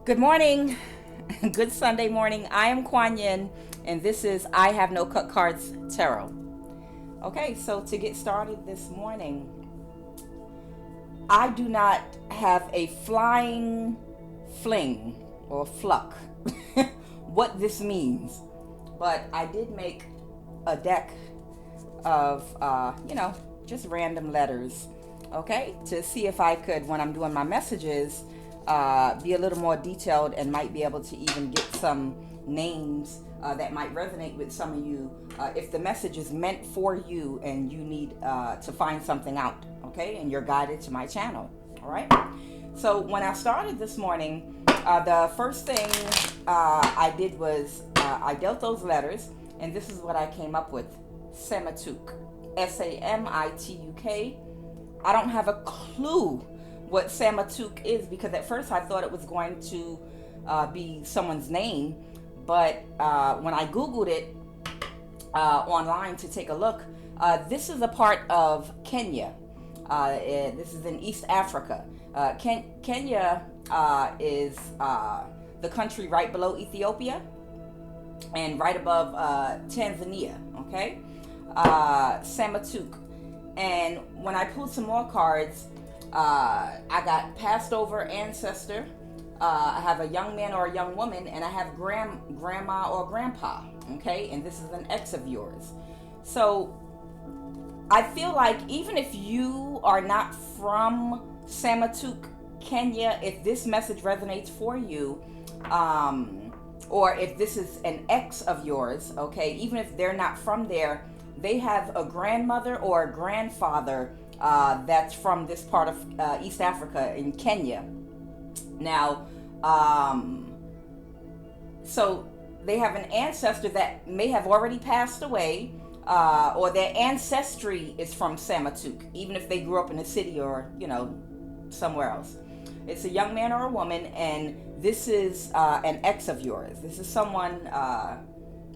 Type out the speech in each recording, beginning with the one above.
Good morning. Good Sunday morning. I am QUAN, and this is I Have No Cut Cards Tarot. Okay, so to get started this morning, I do not have a flying fling or fluck what this means, but I did make a deck of, just random letters, okay, to see if I could, when I'm doing my messages, be a little more detailed and might be able to even get some names that might resonate with some of you if the message is meant for you and you need to find something out, okay, and you're guided to my channel. All right, so when I started this morning, the first thing I did was I dealt those letters, and this is what I came up with. Samituk, S-A-M-I-T-U-K. I don't have a clue what Samituk is, because at first I thought it was going to be someone's name, but when I Googled it online to take a look, this is a part of Kenya. This is in East Africa. Kenya is the country right below Ethiopia and right above Tanzania, okay? Samituk. And when I pulled some more cards, I got passed over ancestor, I have a young man or a young woman, and I have grandma or grandpa, okay? And this is an ex of yours. So I feel like even if you are not from Samituk, Kenya, if this message resonates for you, or if this is an ex of yours, okay, even if they're not from there, they have a grandmother or a grandfather that's from this part of East Africa in Kenya. Now, so they have an ancestor that may have already passed away, or their ancestry is from Samituk, even if they grew up in a city or, somewhere else. It's a young man or a woman, and this is an ex of yours. This is someone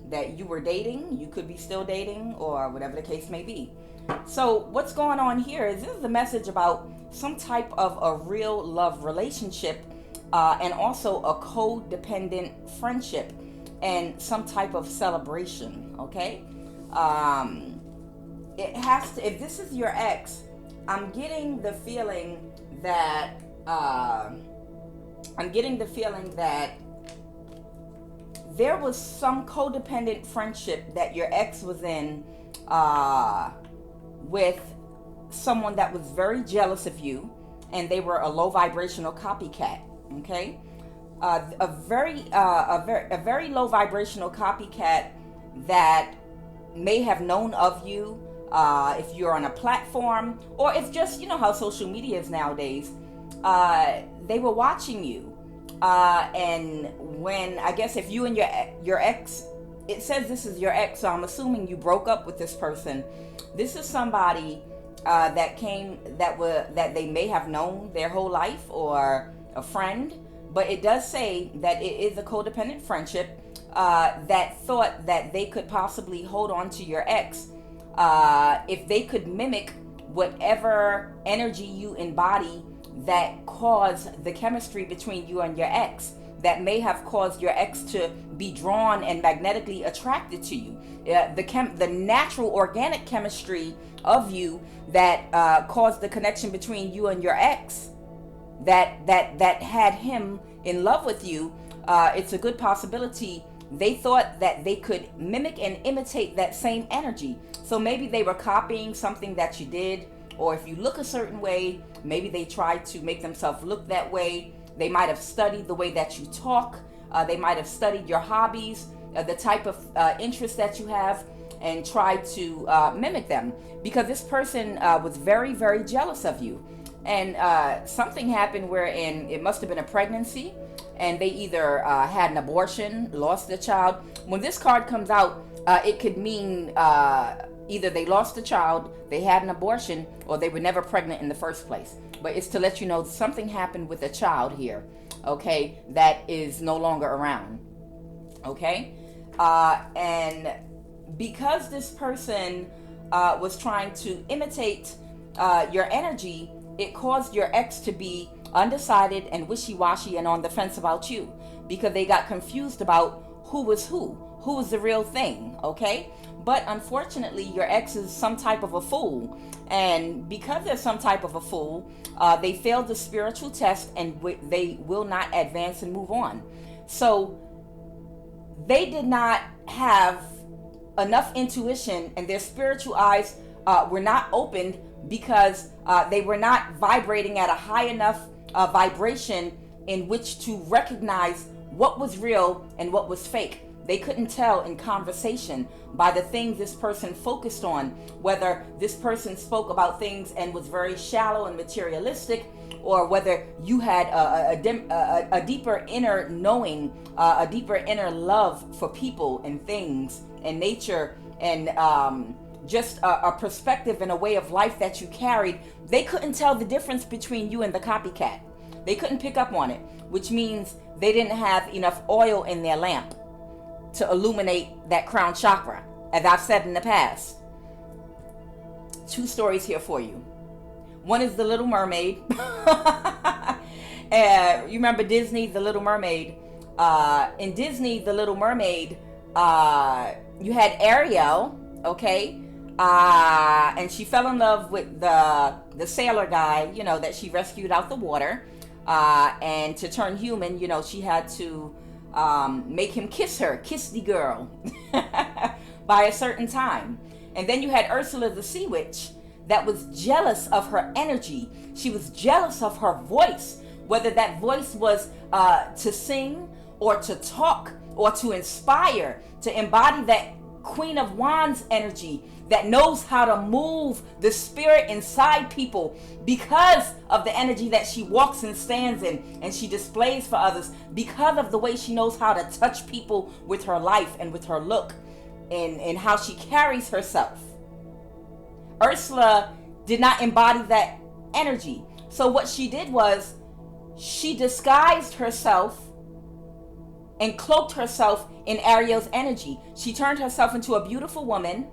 that you were dating, you could be still dating, or whatever the case may be. So what's going on here is this is a message about some type of a real love relationship, and also a codependent friendship and some type of celebration, okay? It has to, if this is your ex, I'm getting the feeling that there was some codependent friendship that your ex was in with someone that was very jealous of you, and they were a low vibrational copycat, okay? A very low vibrational copycat that may have known of you if you're on a platform, or if just, how social media is nowadays, they were watching you. And when, I guess if you and your ex, it says this is your ex, so I'm assuming you broke up with this person. This is somebody that they may have known their whole life, or a friend, but it does say that it is a codependent friendship that thought that they could possibly hold on to your ex if they could mimic whatever energy you embody that caused the chemistry between you and your ex, that may have caused your ex to be drawn and magnetically attracted to you. The natural organic chemistry of you that caused the connection between you and your ex, that had him in love with you. It's a good possibility they thought that they could mimic and imitate that same energy. So maybe they were copying something that you did, or if you look a certain way, maybe they tried to make themselves look that way. They might have studied the way that you talk. They might have studied your hobbies, the type of interests that you have, and tried to mimic them, because this person was very, very jealous of you. And something happened wherein it must have been a pregnancy, and they either had an abortion, lost the child. When this card comes out, it could mean either they lost the child, they had an abortion, or they were never pregnant in the first place. But it's to let you know something happened with a child here, okay, that is no longer around, okay? And because this person was trying to imitate your energy, it caused your ex to be undecided and wishy-washy and on the fence about you, because they got confused about who was the real thing, okay? But unfortunately, your ex is some type of a fool. And because they're some type of a fool, they failed the spiritual test, and they will not advance and move on. So they did not have enough intuition, and their spiritual eyes were not opened because they were not vibrating at a high enough vibration in which to recognize what was real and what was fake. They couldn't tell in conversation by the things this person focused on, whether this person spoke about things and was very shallow and materialistic, or whether you had a deeper inner knowing, a deeper inner love for people and things and nature, and just a perspective and a way of life that you carried. They couldn't tell the difference between you and the copycat. They couldn't pick up on it, which means they didn't have enough oil in their lamp to illuminate that crown chakra. As I've said in the past, 2 stories here for you. One is The Little Mermaid. You remember Disney, The Little Mermaid? In Disney, The Little Mermaid, you had Ariel, okay? And she fell in love with the sailor guy, you know, that she rescued out the water. And to turn human, you know, she had to make him kiss the girl by a certain time. And then you had Ursula the Sea Witch that was jealous of her energy. She was jealous of her voice, whether that voice was to sing or to talk or to inspire, to embody that Queen of Wands energy that knows how to move the spirit inside people because of the energy that she walks and stands in and she displays for others, because of the way she knows how to touch people with her life and with her look and how she carries herself. Ursula did not embody that energy. So what she did was she disguised herself and cloaked herself in Ariel's energy. She turned herself into a beautiful woman,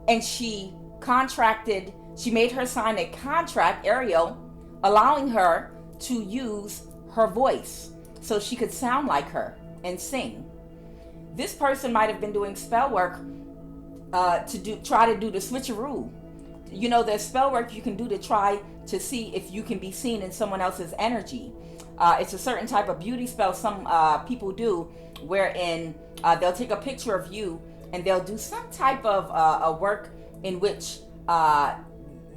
and she made her sign a contract, Ariel, allowing her to use her voice so she could sound like her and sing. This person might have been doing spell work to try to do the switcheroo. You know, there's spell work you can do to try to see if you can be seen in someone else's energy. It's a certain type of beauty spell some people do, wherein they'll take a picture of you and they'll do some type of a work in which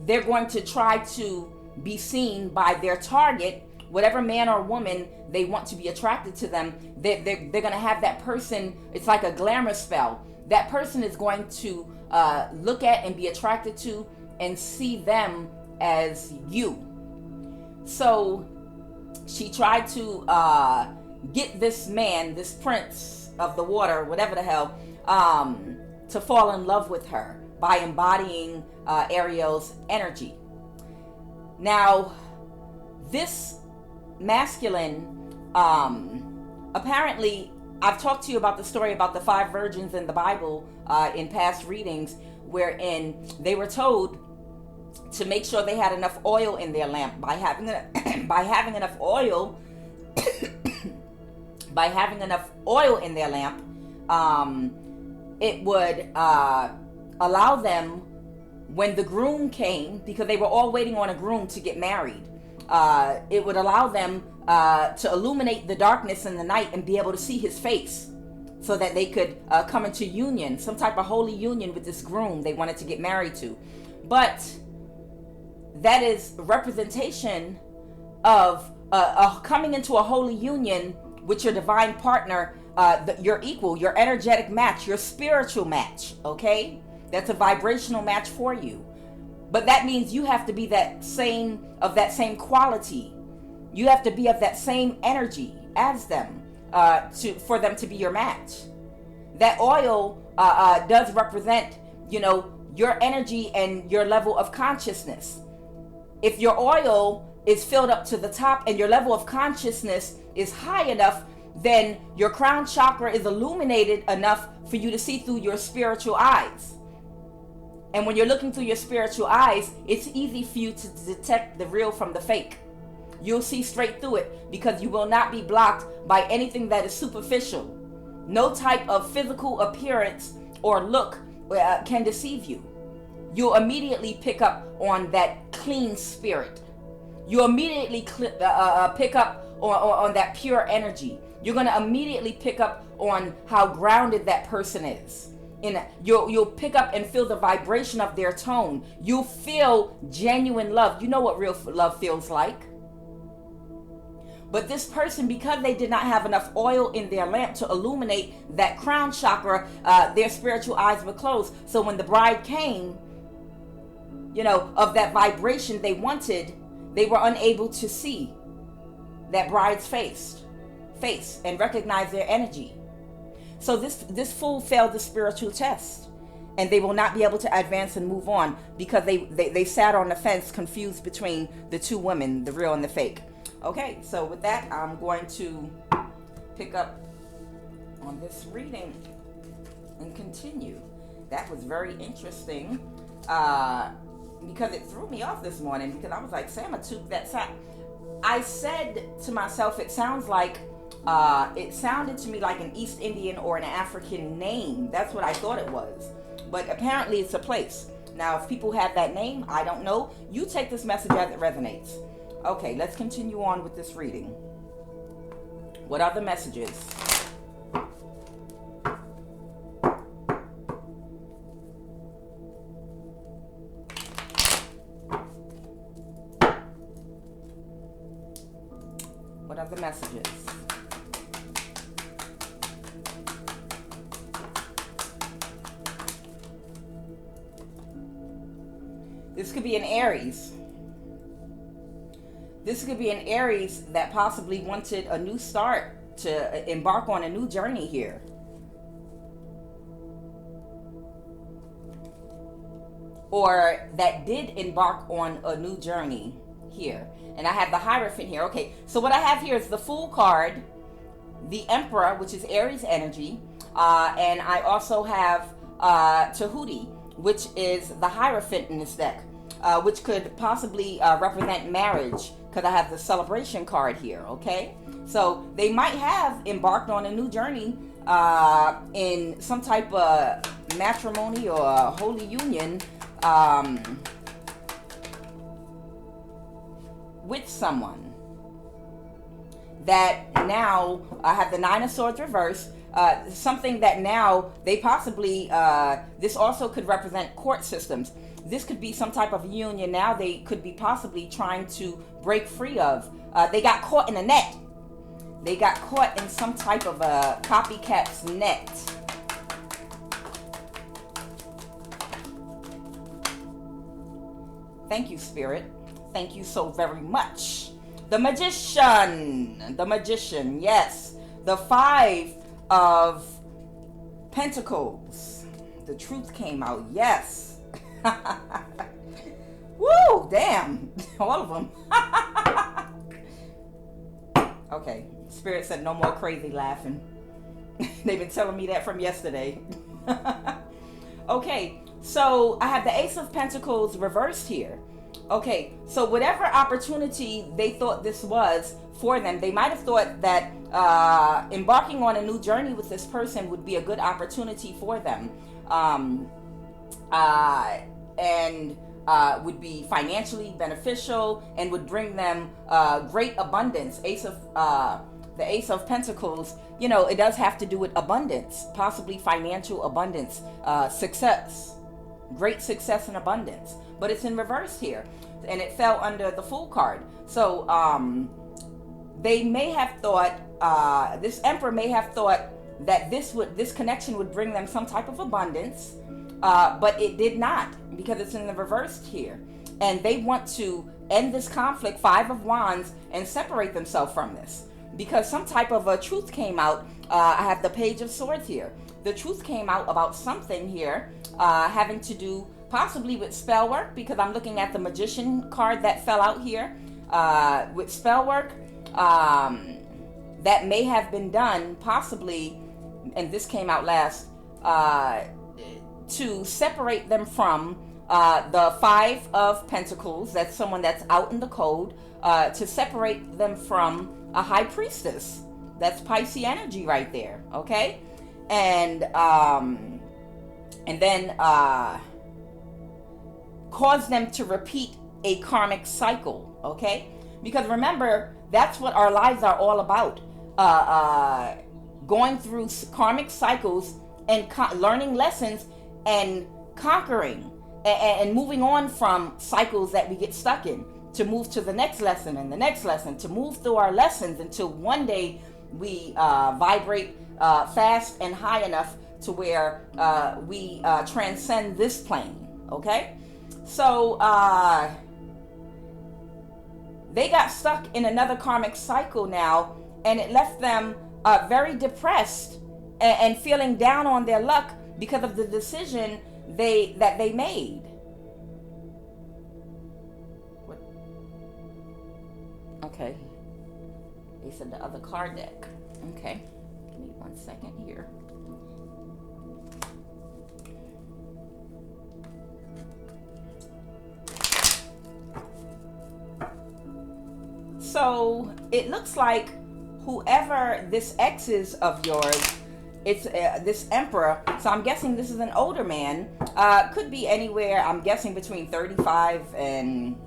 they're going to try to be seen by their target, whatever man or woman they want to be attracted to them. They're going to have that person, it's like a glamour spell. That person is going to look at and be attracted to and see them as you. So she tried to get this man, this prince of the water, whatever the hell, to fall in love with her by embodying Ariel's energy. Now, this masculine, apparently, I've talked to you about the story about the 5 virgins in the Bible in past readings, wherein they were told to make sure they had enough oil in their lamp. By having enough oil, by having enough oil in their lamp, it would allow them, when the groom came, because they were all waiting on a groom to get married, it would allow them to illuminate the darkness in the night and be able to see his face, so that they could come into union, some type of holy union with this groom they wanted to get married to. But that is representation of coming into a holy union with your divine partner, your equal, your energetic match, your spiritual match, okay? That's a vibrational match for you. But that means you have to be that same quality. You have to be of that same energy as them for them to be your match. That oil does represent, you know, your energy and your level of consciousness. If your oil is filled up to the top and your level of consciousness is high enough, then your crown chakra is illuminated enough for you to see through your spiritual eyes. And when you're looking through your spiritual eyes, it's easy for you to detect the real from the fake. You'll see straight through it because you will not be blocked by anything that is superficial. No type of physical appearance or look can deceive you. You'll immediately pick up on that clean spirit. You immediately pick up on that pure energy. You're going to immediately pick up on how grounded that person is. You'll pick up and feel the vibration of their tone. You'll feel genuine love. You know what real love feels like. But this person, because they did not have enough oil in their lamp to illuminate that crown chakra, their spiritual eyes were closed. So when the bride came, of that vibration they wanted, they were unable to see that bride's face and recognize their energy. So this fool failed the spiritual test, and they will not be able to advance and move on because they sat on the fence, confused between the two women, the real and the fake. Okay, so with that, I'm going to pick up on this reading and continue. That was very interesting because it threw me off this morning because I was like, Samituk, that sound. I said to myself, it sounded to me like an East Indian or an African name. That's what I thought it was. But apparently it's a place. Now, if people have that name, I don't know. You take this message as it resonates. Okay, let's continue on with this reading. What are the messages? What are the messages? This could be an Aries. This could be an Aries that possibly wanted a new start, to embark on a new journey here. Or that did embark on a new journey here. And I have the Hierophant here. Okay, so what I have here is the Fool card, the Emperor, which is Aries energy, and I also have Tahuti, which is the Hierophant in this deck, which could possibly represent marriage, because I have the Celebration card here, okay? So they might have embarked on a new journey in some type of matrimony or holy union with someone that now I have the Nine of Swords reversed. Something that now they possibly, this also could represent court systems. This could be some type of union now they could be possibly trying to break free of. They got caught in a net. They got caught in some type of a copycat's net. Thank you, Spirit. Thank you so very much. The Magician. The Magician, yes. The Five of Pentacles. The truth came out, yes. Woo, damn. All of them. Okay, Spirit said no more crazy laughing. They've been telling me that from yesterday. Okay, so I have the Ace of Pentacles reversed here. Okay, so whatever opportunity they thought this was for them, they might have thought that embarking on a new journey with this person would be a good opportunity for them. And would be financially beneficial and would bring them great abundance. The Ace of Pentacles, it does have to do with abundance, possibly financial abundance, success, great success and abundance. But it's in reverse here, and it fell under the Fool card. So they may have thought, this Emperor may have thought that this connection would bring them some type of abundance. But it did not, because it's in the reverse here. And they want to end this conflict, Five of Wands, and separate themselves from this. Because some type of a truth came out. I have the Page of Swords here. The truth came out about something here having to do possibly with spell work, because I'm looking at the Magician card that fell out here. With spell work that may have been done possibly, and this came out last, to separate them from the Five of Pentacles, that's someone that's out in the cold, to separate them from a High Priestess. That's Pisces energy right there, okay? And then cause them to repeat a karmic cycle, okay? Because remember, that's what our lives are all about. Going through karmic cycles and learning lessons and conquering and moving on from cycles that we get stuck in, to move to the next lesson and the next lesson, to move through our lessons until one day we vibrate fast and high enough to where we transcend this plane, okay? So they got stuck in another karmic cycle now, and it left them very depressed and feeling down on their luck because of the decision that they made. What? Okay. They said the other card deck. Okay. Give me 1 second here. So it looks like whoever this ex is of yours, it's this Emperor. So I'm guessing this is an older man. Could be anywhere, I'm guessing between 35 and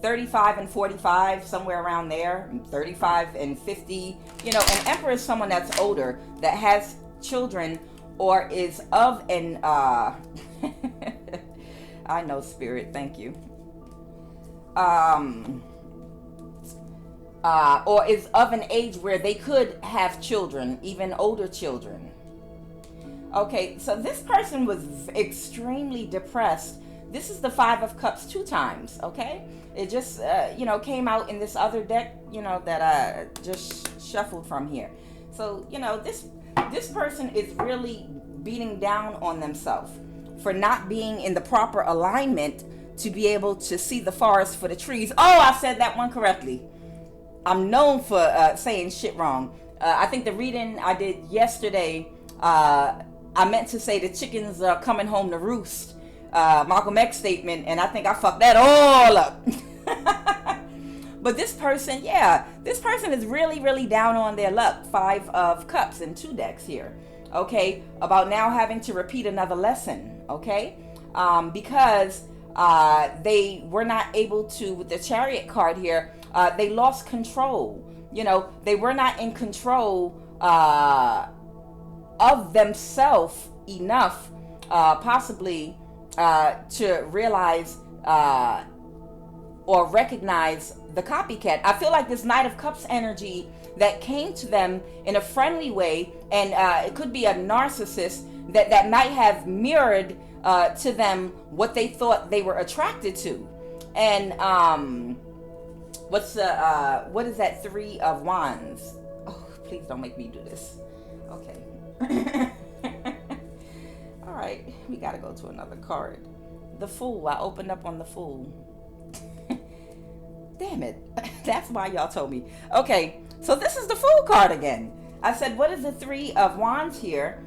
45, somewhere around there. 35 and 50. You know, an Emperor is someone that's older, that has children, or is of an I know, Spirit, thank you. Or is of an age where they could have children, even older children. Okay, so this person was extremely depressed. This is the Five of Cups 2 times, okay? It just, you know, came out in this other deck, you know, that I just shuffled from here. So, you know, this person is really beating down on themselves for not being in the proper alignment to be able to see the forest for the trees. Oh, I said that one correctly. I'm known for saying shit wrong. I think the reading I did yesterday, I meant to say the chickens are coming home to roost. Malcolm X statement, and I think I fucked that all up. But this person, yeah, this person is really, really down on their luck. Five of Cups in 2 decks here. Okay, about now having to repeat another lesson. Okay, because they were not able to, with the Chariot card here, they lost control. You know, they were not in control of themselves enough, possibly, to realize or recognize the copycat. I feel like this Knight of Cups energy that came to them in a friendly way, and it could be a narcissist that might have mirrored to them what they thought they were attracted to. And what is that 3 of Wands? Oh, please don't make me do this. Okay. All right, we gotta go to another card. The Fool. I opened up on the Fool. Damn it. That's why y'all told me. Okay, so this is the Fool card again. I said, what is the 3 of Wands here?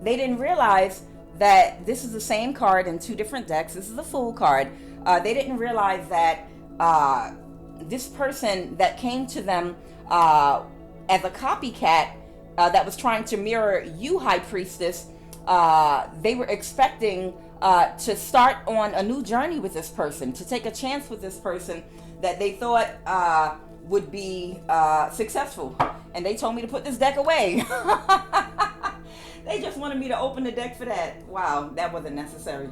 They didn't realize that this is the same card in 2 different decks. This is the Fool card. They didn't realize that this person that came to them as a copycat that was trying to mirror you, High Priestess, they were expecting to start on a new journey with this person, to take a chance with this person that they thought would be successful. And they told me to put this deck away. They just wanted me to open the deck for that. Wow, that wasn't necessary,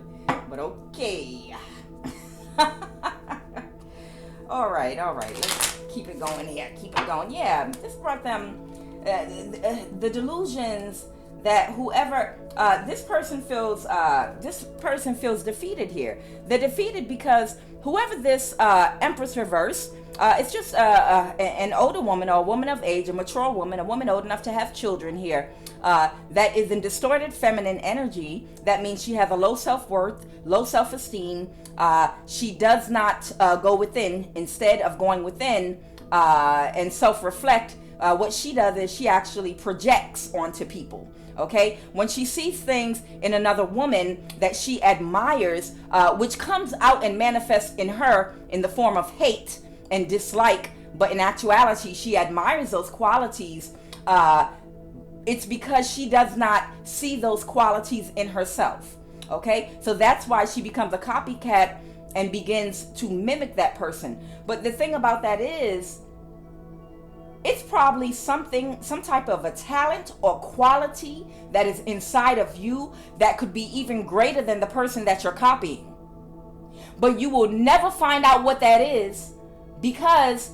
but okay. all right, let's keep it going here. Keep it going. Yeah, this brought them the delusions that whoever this person feels defeated here. They're defeated because whoever this Empress Reverse, it's just an older woman, or a woman of age, a mature woman, a woman old enough to have children here, that is in distorted feminine energy. That means she has a low self-worth, low self-esteem. She does not go within. Instead of going within and self-reflect, what she does is she actually projects onto people. Okay, when she sees things in another woman that she admires, which comes out and manifests in her in the form of hate and dislike, but in actuality she admires those qualities, it's because she does not see those qualities in herself. Okay, so that's why she becomes a copycat and begins to mimic that person. But the thing about that is, it's probably some type of a talent or quality that is inside of you that could be even greater than the person that you're copying. But you will never find out what that is, because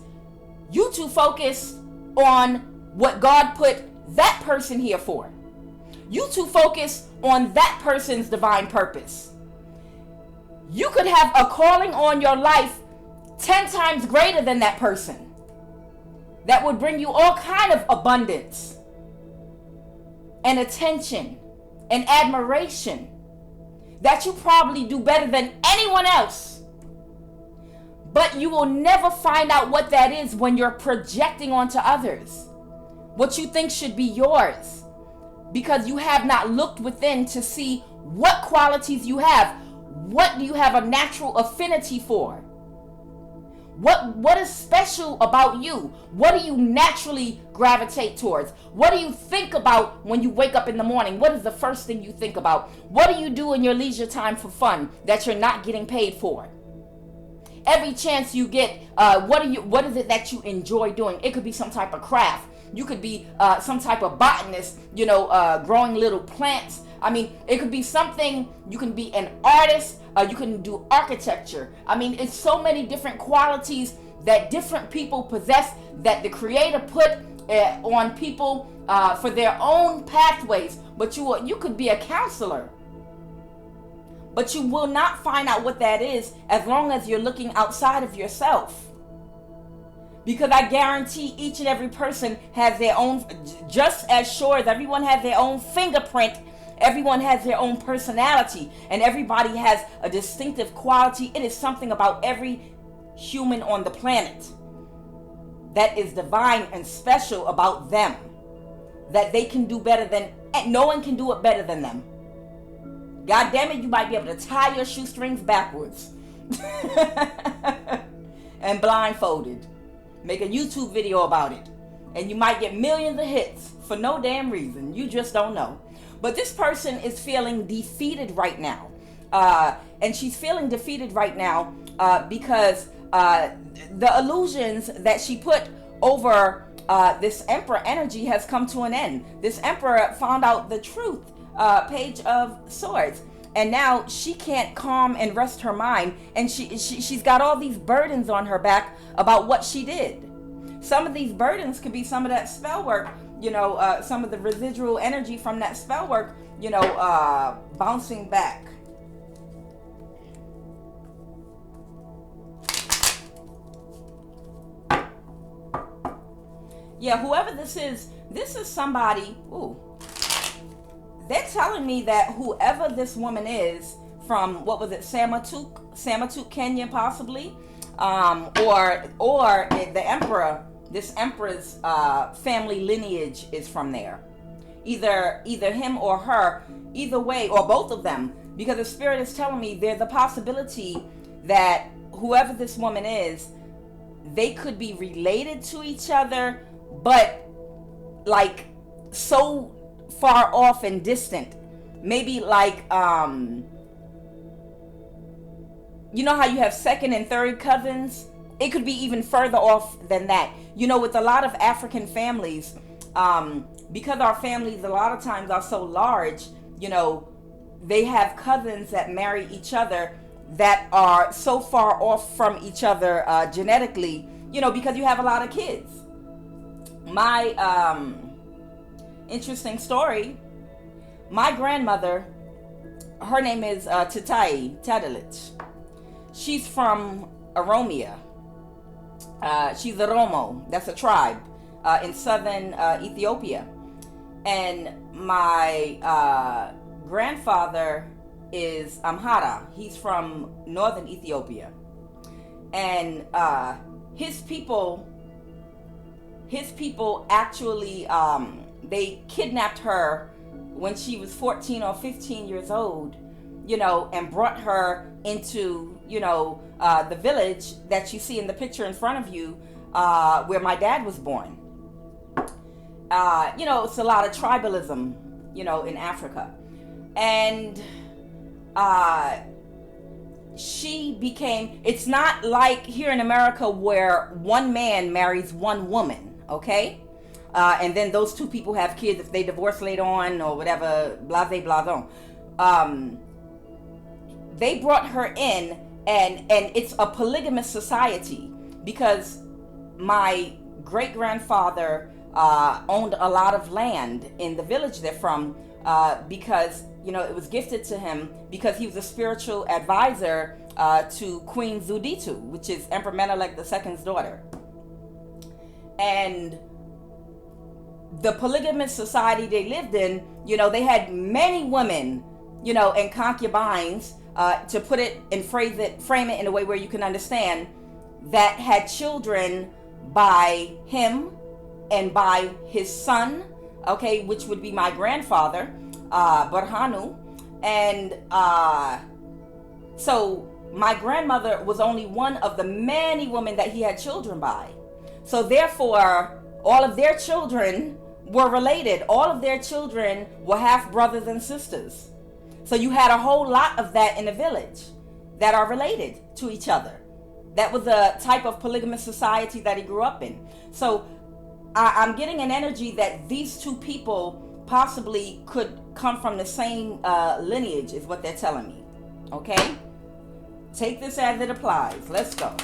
you too focus on what God put that person here for. You too focus on that person's divine purpose. You could have a calling on your life 10 times greater than that person, that would bring you all kind of abundance and attention and admiration, that you probably do better than anyone else. But you will never find out what that is when you're projecting onto others what you think should be yours, because you have not looked within to see what qualities you have. What do you have a natural affinity for? What is special about you? What do you naturally gravitate towards? What do you think about when you wake up in the morning? What is the first thing you think about? What do you do in your leisure time for fun that you're not getting paid for? Every chance you get, what is it that you enjoy doing? It could be some type of craft. You could be some type of botanist, growing little plants. I mean, it could be something. You can be an artist. You can do architecture. I mean, it's so many different qualities that different people possess, that the Creator put on people for their own pathways. But you could be a counselor, but you will not find out what that is as long as you're looking outside of yourself. Because I guarantee each and every person has their own, just as sure as everyone has their own fingerprint, everyone has their own personality, and everybody has a distinctive quality. It is something about every human on the planet that is divine and special about them, that they can do better than, no one can do it better than them. God damn it, you might be able to tie your shoestrings backwards and blindfolded. Make a YouTube video about it, and you might get millions of hits for no damn reason. You just don't know. But this person is feeling defeated right now. And she's feeling defeated right now because the illusions that she put over this Emperor energy has come to an end. This Emperor found out the truth, Page of Swords. And now she can't calm and rest her mind. And she's got all these burdens on her back about what she did. Some of these burdens could be some of that spell work, some of the residual energy from that spell work, bouncing back. Yeah, whoever this is somebody, they're telling me that whoever this woman is from, what was it, Samituk, Kenya possibly, or the emperor, this emperor's family lineage is from there. Either him or her, either way, or both of them, because the spirit is telling me there's a possibility that whoever this woman is, they could be related to each other, but like so far off and distant. Maybe like you know how you have second and third cousins? It could be even further off than that. With a lot of African families, because our families a lot of times are so large, they have cousins that marry each other that are so far off from each other genetically, because you have a lot of kids. My interesting story, my grandmother, her name is Titai Tadalich. She's from Oromia. She's a Romo. That's a tribe in southern Ethiopia. And my grandfather is Amhara. He's from northern Ethiopia. And his people actually, they kidnapped her when she was 14 or 15 years old, you know, and brought her into, you know, the village that you see in the picture in front of you, where my dad was born. You know, it's a lot of tribalism, you know, in Africa. And she became, it's not like here in America where one man marries one woman, okay? And then those two people have kids if they divorce later on or whatever, blase blason. They brought her in, and it's a polygamous society because my great-grandfather owned a lot of land in the village they're from, because, you know, it was gifted to him because he was a spiritual advisor to Queen Zuditu, which is Emperor Menelik II's daughter. And the polygamous society they lived in, you know, they had many women, you know, and concubines, to put it and frame it in a way where you can understand, that had children by him and by his son, okay, which would be my grandfather, Barhanu. And so my grandmother was only one of the many women that he had children by. So therefore, all of their children were related. All of their children were half brothers and sisters. So you had a whole lot of that in the village that are related to each other. That was a type of polygamous society that he grew up in. So I'm getting an energy that these two people possibly could come from the same lineage, is what they're telling me. Okay? Take this as it applies. Let's go.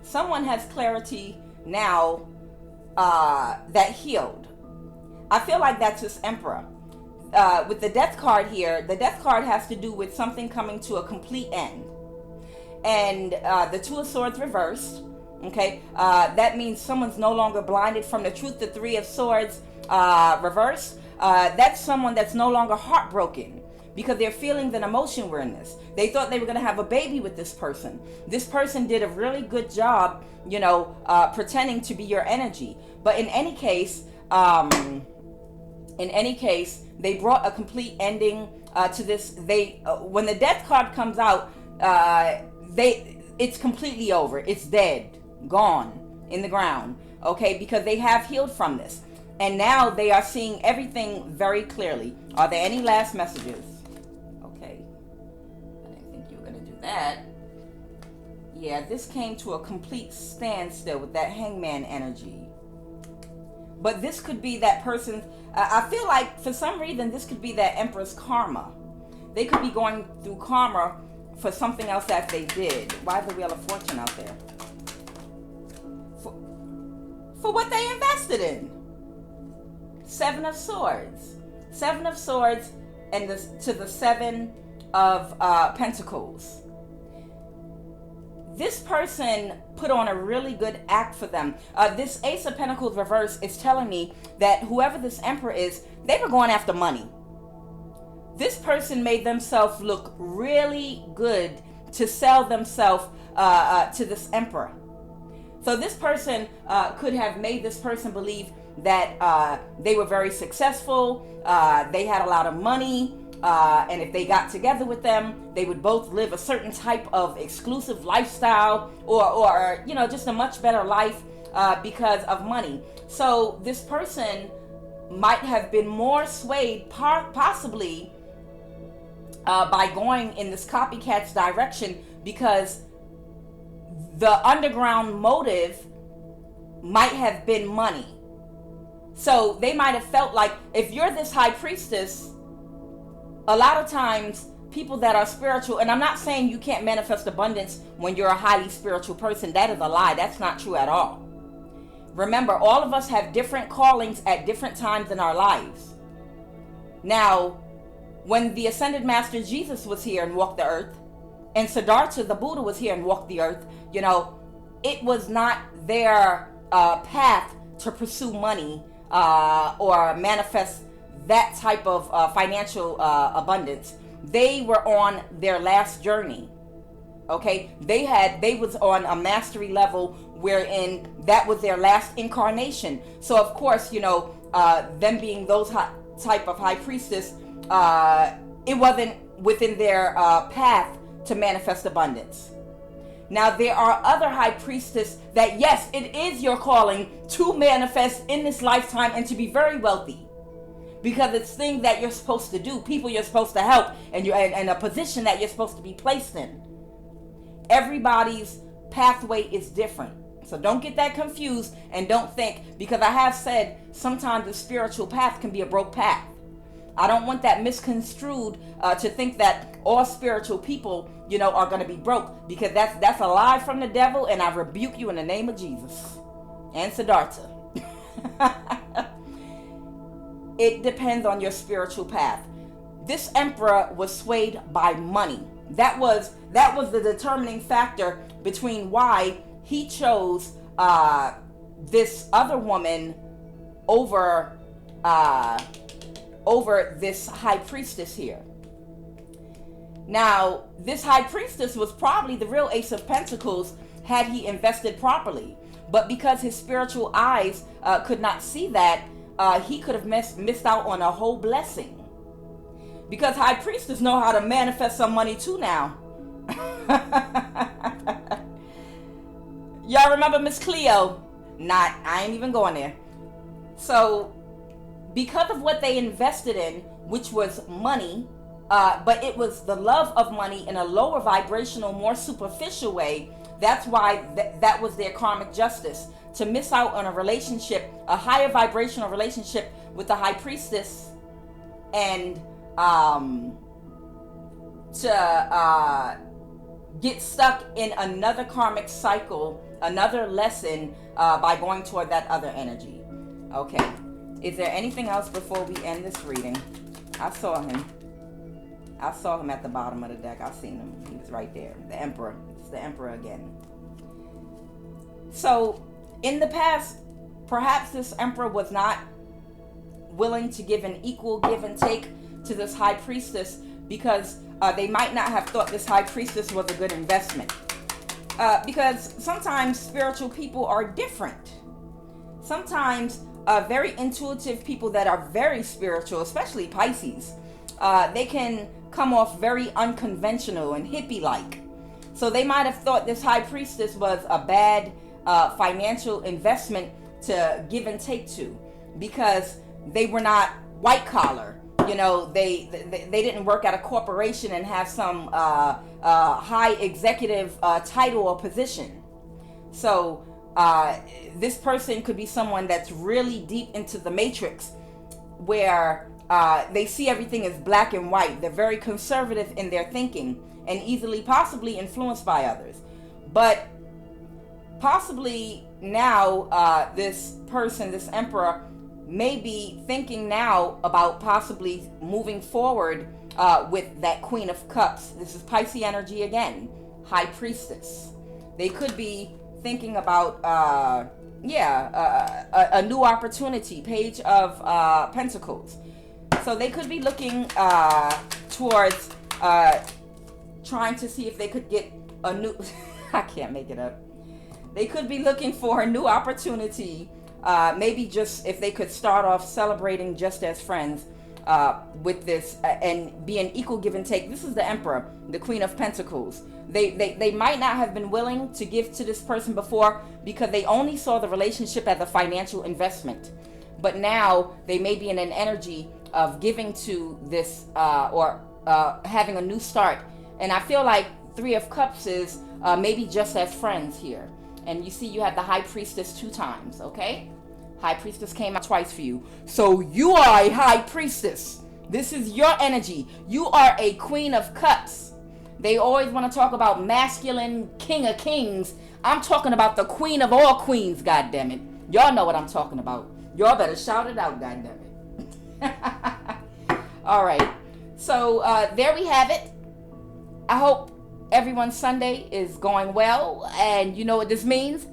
Someone has clarity now that healed. I feel like that's this emperor. With the death card here, the death card has to do with something coming to a complete end. And the Two of Swords reversed, okay? That means someone's no longer blinded from the truth. The Three of Swords reversed. That's someone that's no longer heartbroken, because their feelings and emotion were in this. They thought they were going to have a baby with this person. This person did a really good job, you know, pretending to be your energy. But in any case, they brought a complete ending to this. When the death card comes out, it's completely over. It's dead, gone, in the ground. Okay, because they have healed from this, and now they are seeing everything very clearly. Are there any last messages? That, yeah, this came to a complete standstill with that Hangman energy. But this could be that person's, I feel like for some reason this could be that Emperor's karma. They could be going through karma for something else that they did. Why is the Wheel of Fortune out there? For what they invested in. Seven of Swords. Seven of Swords and to the Seven of Pentacles. This person put on a really good act for them. This Ace of Pentacles reverse is telling me that whoever this emperor is, they were going after money. This person made themselves look really good to sell themselves to this emperor. So this person could have made this person believe that they were very successful, they had a lot of money, and if they got together with them, they would both live a certain type of exclusive lifestyle, or you know, just a much better life because of money. So this person might have been more swayed, possibly by going in this copycat's direction, because the underground motive might have been money. So they might have felt like, if you're this high priestess, a lot of times people that are spiritual, and I'm not saying you can't manifest abundance when you're a highly spiritual person. That is a lie. That's not true at all. Remember, all of us have different callings at different times in our lives. Now, when the Ascended Master Jesus was here and walked the earth, and Siddhartha the Buddha was here and walked the earth, you know, it was not their path to pursue money or manifest that type of financial abundance. They were on their last journey. Okay, they was on a mastery level wherein that was their last incarnation. So of course, you know, them being those type of high priestess, it wasn't within their path to manifest abundance. Now there are other high priestess that, yes, it is your calling to manifest in this lifetime and to be very wealthy, because it's things that you're supposed to do, people you're supposed to help, and you're in a position that you're supposed to be placed in. Everybody's pathway is different. So don't get that confused, and don't think, because I have said sometimes the spiritual path can be a broke path. I don't want that misconstrued to think that all spiritual people, you know, are going to be broke, because that's a lie from the devil, and I rebuke you in the name of Jesus and Siddhartha. It depends on your spiritual path. This emperor was swayed by money. That was the determining factor between why he chose this other woman over this high priestess here. Now, this high priestess was probably the real Ace of Pentacles had he invested properly. But because his spiritual eyes could not see that, he could have missed out on a whole blessing. Because high priestess know how to manifest some money too now. Y'all remember Miss Cleo? I ain't even going there. So, because of what they invested in, which was money, but it was the love of money in a lower vibrational, more superficial way, that's why that was their karmic justice. To miss out on a relationship, a higher vibrational relationship with the high priestess, and to get stuck in another karmic cycle, another lesson by going toward that other energy. Okay, is there anything else before we end this reading? I saw him at the bottom of the deck. I seen him. He was right there. The Emperor. It's the Emperor again. So, in the past, perhaps this Emperor was not willing to give an equal give and take to this high priestess, because they might not have thought this high priestess was a good investment. Because sometimes spiritual people are different. Sometimes very intuitive people that are very spiritual, especially Pisces, they can come off very unconventional and hippie-like. So they might have thought this high priestess was a bad financial investment to give and take to, because they were not white collar. You know, they didn't work at a corporation and have some high executive title or position. So this person could be someone that's really deep into the matrix, where they see everything as black and white. They're very conservative in their thinking and easily possibly influenced by others. But possibly now this person, this Emperor, may be thinking now about possibly moving forward with that Queen of Cups. This is Pisces energy again, High Priestess. They could be thinking about a new opportunity, Page of Pentacles. So they could be looking towards trying to see if they could get a new I can't make it up. They could be looking for a new opportunity. Maybe just if they could start off celebrating just as friends with this and be an equal give and take. This is the Emperor, the Queen of Pentacles. They might not have been willing to give to this person before because they only saw the relationship as a financial investment. But now they may be in an energy of giving to this or having a new start. And I feel like Three of Cups is maybe just as friends here. And you see you have the High Priestess 2 times, okay? High Priestess came out twice for you. So you are a High Priestess. This is your energy. You are a Queen of Cups. They always want to talk about masculine King of Kings. I'm talking about the Queen of all queens, goddammit. Y'all know what I'm talking about. Y'all better shout it out, goddammit. All right. So there we have it. I hope everyone's Sunday is going well, and you know what this means.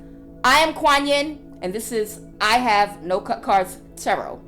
I am QUAN, and this is I Have No Cut Cards Tarot.